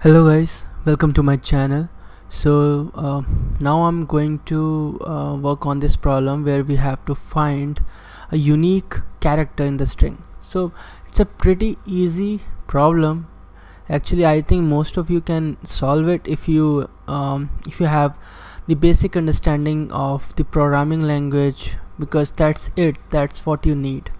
Hello guys, welcome to my channel. Now I'm going to work on this problem where we have to find a unique character in the string. So it's a pretty easy problem. Actually, I think most of you can solve it if you have the basic understanding of the programming language, because that's what you need.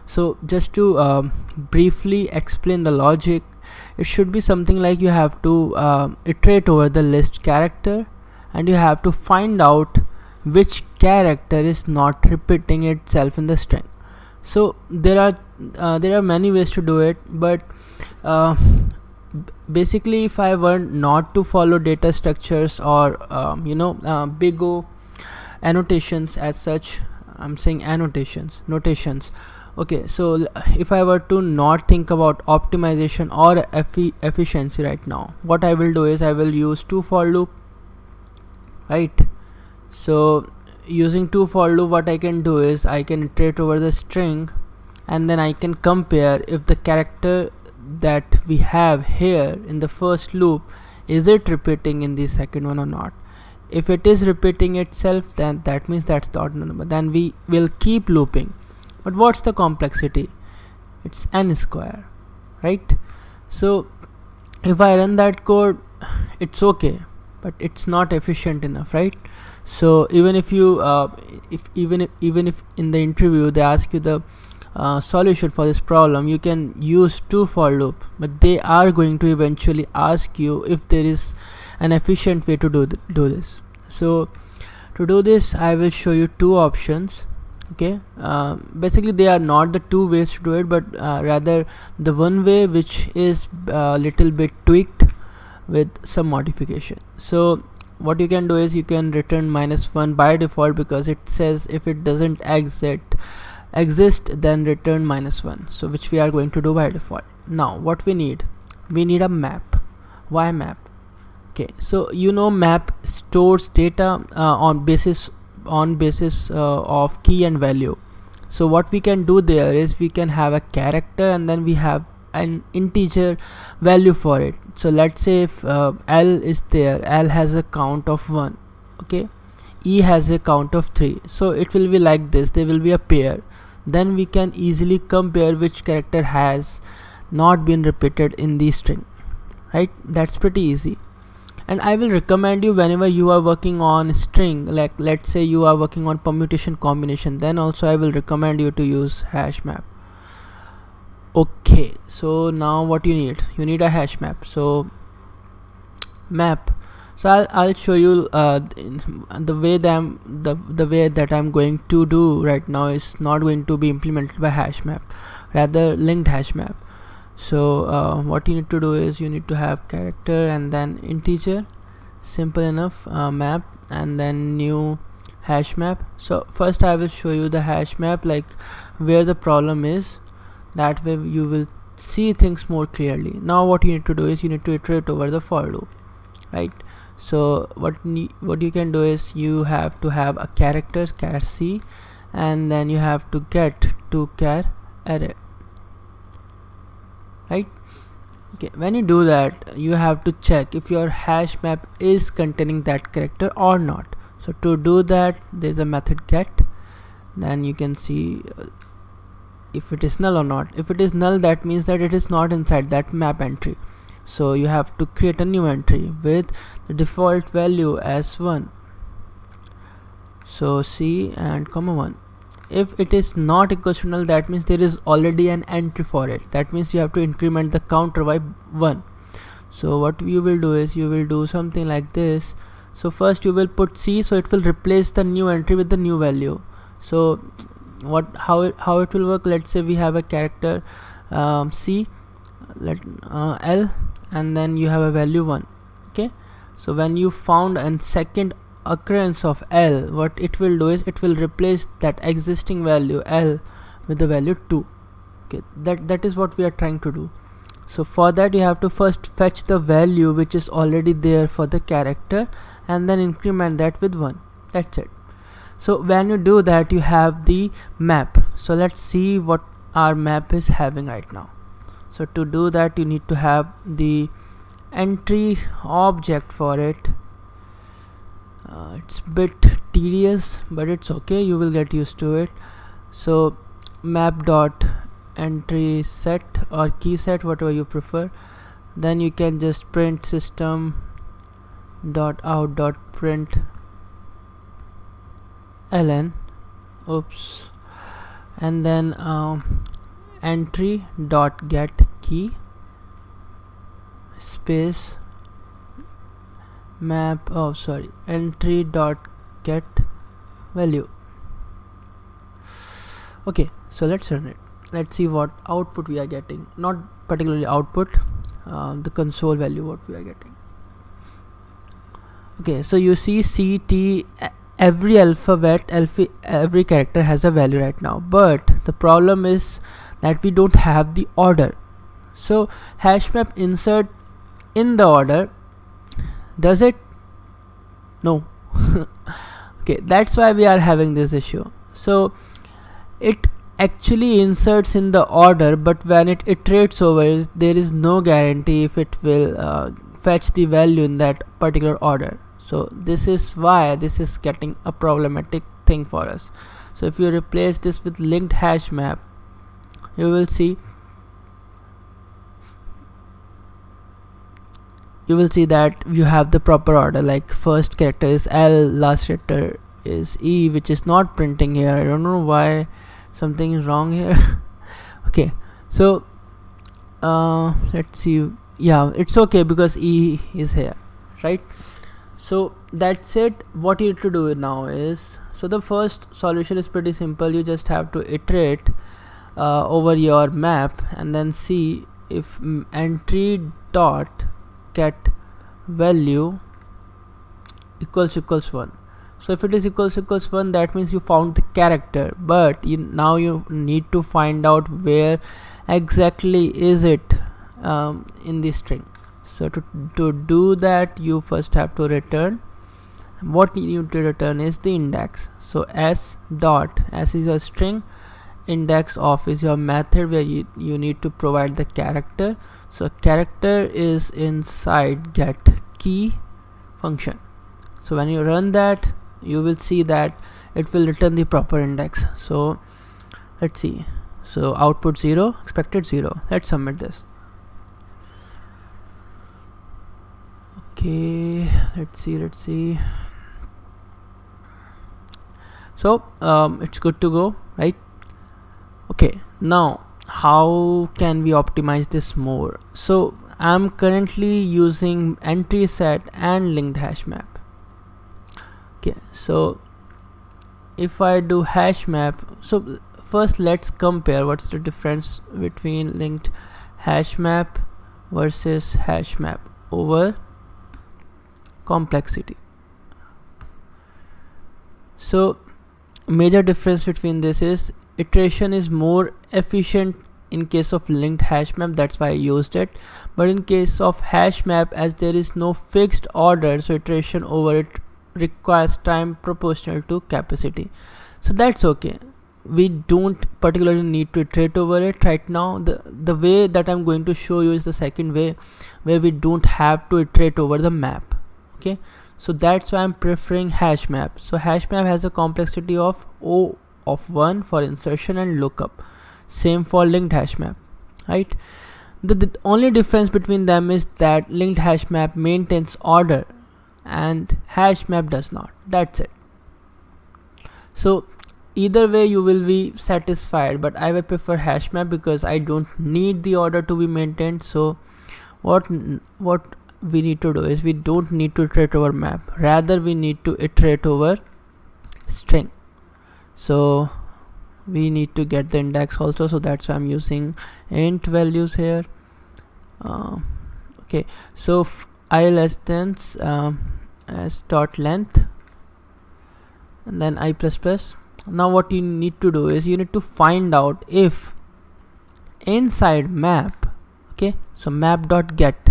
So just to briefly explain the logic, it should be something like you have to iterate over the list character, and you have to find out which character is not repeating itself in the string. So there are many ways to do it, but uh, basically if I want not to follow data structures or big O annotations as such, I'm saying annotations notations. Okay, so if I were to not think about optimization or efficiency right now, what I will do is I will use to for loop, right? So using to for loop, what I can do is I can iterate over the string, and then I can compare if the character that we have here in the first loop, is it repeating in the second one or not. If it is repeating itself, then that means that's the odd number, then we will keep looping. But what's the complexity? It's n square, right? So if I run that code, it's okay, but it's not efficient enough, right? So even if you even if in the interview they ask you the solution for this problem, you can use to for loop, but they are going to eventually ask you if there is an efficient way to do this. So to do this, I will show you two options. Okay, basically they are not the two ways to do it, but rather the one way which is a little bit tweaked with some modification. So what you can do is you can return -1 by default, because it says if it doesn't exist then return -1, so which we are going to do by default. Now what we need a map. Why map? Okay, so map stores data on basis of key and value. So what we can do there is we can have a character, and then we have an integer value for it. So let's say if L is there, L has a count of 1, okay, E has a count of 3, so it will be like this, they will be a pair. Then we can easily compare which character has not been repeated in the string, right? That's pretty easy. And I will recommend you, whenever you are working on string, like let's say you are working on permutation combination, then also I will recommend you to use hash map. Okay, so now what you need a hash map. So map, so I'll show you the way that I'm going to do right now is not going to be implemented by hash map, rather linked hash map. So what you need to do is you need to have character and then integer, simple enough, map, and then new hash map. So first I will show you the hash map, like where the problem is, that way you will see things more clearly. Now what you need to do is you need to iterate over the for loop, right? So what you can do is you have to have a character char c, and then you have to get to char array, right? Okay, when you do that, you have to check if your hash map is containing that character or not. So to do that, there's a method get, then you can see if it is null or not. If it is null, that means that it is not inside that map entry, so you have to create a new entry with the default value as 1, so c and comma 1. If it is not equal to null, that means there is already an entry for it, that means you have to increment the counter by 1. So what you will do is you will do something like this. So first you will put c, so it will replace the new entry with the new value. So how it will work, let's say we have a character c, L, and then you have a value 1. Okay, so when you found a second occurrence of L, what it will do is it will replace that existing value L with the value 2. Okay, that is what we are trying to do. So for that you have to first fetch the value which is already there for the character, and then increment that with 1. That's it. So when you do that, you have the map. So let's see what our map is having right now. So to do that, you need to have the entry object for it. It's a bit tedious, but it's okay, you will get used to it. So map dot entry set or key set, whatever you prefer. Then you can just print system dot out dot print ln, oops, and then entry dot get key space map, entry dot get value. Okay, so let's run it. Let's see what output we are getting, not particularly output, the console value what we are getting. Okay, so you see C, T, every alphabet, every character has a value right now, but the problem is that we don't have the order. So hash map insert in the order, does it? No. Okay, that's why we are having this issue. So it actually inserts in the order, but when it iterates over, there is no guarantee if it will fetch the value in that particular order. So this is why this is getting a problematic thing for us. So if you replace this with linked hash map, you will see that you have the proper order, like first character is L, last character is E, which is not printing here. I don't know why, something is wrong here. Okay, so let's see. Yeah, it's okay because E is here, right? So that's it. What you need to do now is, so the first solution is pretty simple. You just have to iterate over your map and then see if entry dot get value equals 1. So if it is equals 1, that means you found the character, but now you need to find out where exactly is it in the string. So to do that, you first have to return, what you need to return is the index. So s is a string, index of is your method where you need to provide the character. So character is inside get key function. So when you run that, you will see that it will return the proper index. So let's see. So output 0, expected 0. Let's submit this. Okay, let's see. So it's good to go, right? Okay, now how can we optimize this more? So I'm currently using entry set and linked hash map. Okay, so if I do hash map, so first let's compare what's the difference between linked hash map versus hash map over complexity. So major difference between this is iteration is more efficient in case of linked hash map, that's why I used it. But in case of hash map, as there is no fixed order, so iteration over it requires time proportional to capacity. So that's okay, we don't particularly need to iterate over it right now. The way that I'm going to show you is the second way, where we don't have to iterate over the map. Okay, so that's why I'm preferring hash map. So hash map has a complexity of O of 1 for insertion and lookup, same for linked hash map, right? The only difference between them is that linked hash map maintains order and hash map does not. That's it. So either way you will be satisfied, but I will prefer hash map because I don't need the order to be maintained. So what we need to do is, we don't need to iterate over map, rather we need to iterate over string. So we need to get the index also, so that's why I'm using int values here. Okay, so I less than as dot length and then I plus plus. Now what you need to do is, you need to find out if inside map, okay, so map dot get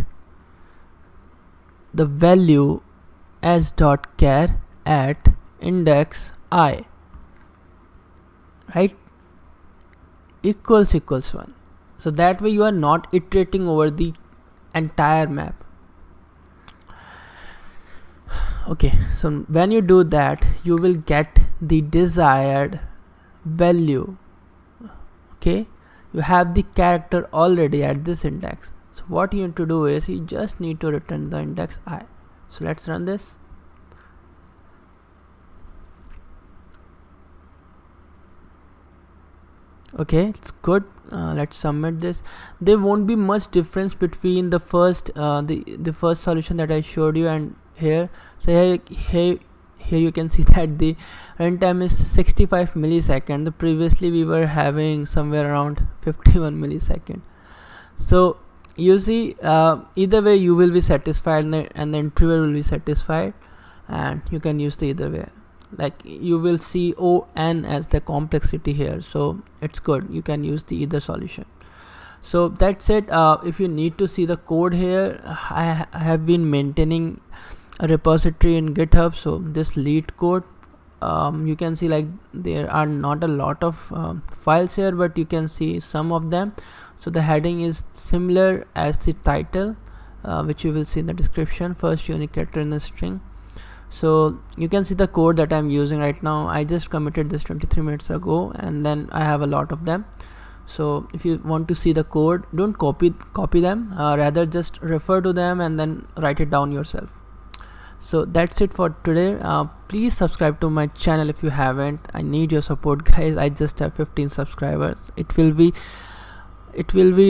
the value as dot char at index I, right, equals 1. So that way you are not iterating over the entire map. Okay, so when you do that, you will get the desired value. Okay, you have the character already at this index. So what you need to do is you just need to return the index I. So let's run this. Okay, it's good. Let's submit this. There won't be much difference between the first the first solution that I showed you and here. So here you can see that the runtime is 65 millisecond. Previously we were having somewhere around 51 millisecond. So you see, either way you will be satisfied, and the interviewer will be satisfied, and you can use the either way. Like you will see ON as the complexity here, so it's good. You can use the either solution. So that's it. If you need to see the code here, I have been maintaining a repository in GitHub. So this lead code, you can see like there are not a lot of files here, but you can see some of them. So the heading is similar as the title, which you will see in the description. First unique character in the string. So you can see the code that I'm using right now. I just committed this 23 minutes ago, and then I have a lot of them. So if you want to see the code, don't copy them, rather just refer to them and then write it down yourself. So that's it for today. Please subscribe to my channel if you haven't. I need your support, guys. I just have 15 subscribers. It will be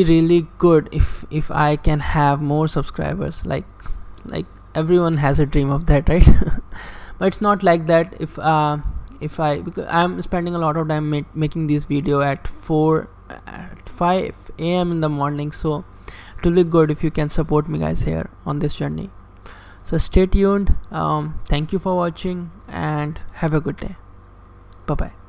really good if I can have more subscribers. Like everyone has a dream of that, right? But it's not like that. Because I'm spending a lot of time making this video at 5 a.m. in the morning, so it will be good if you can support me, guys, here on this journey. So stay tuned. Thank you for watching and have a good day. Bye bye.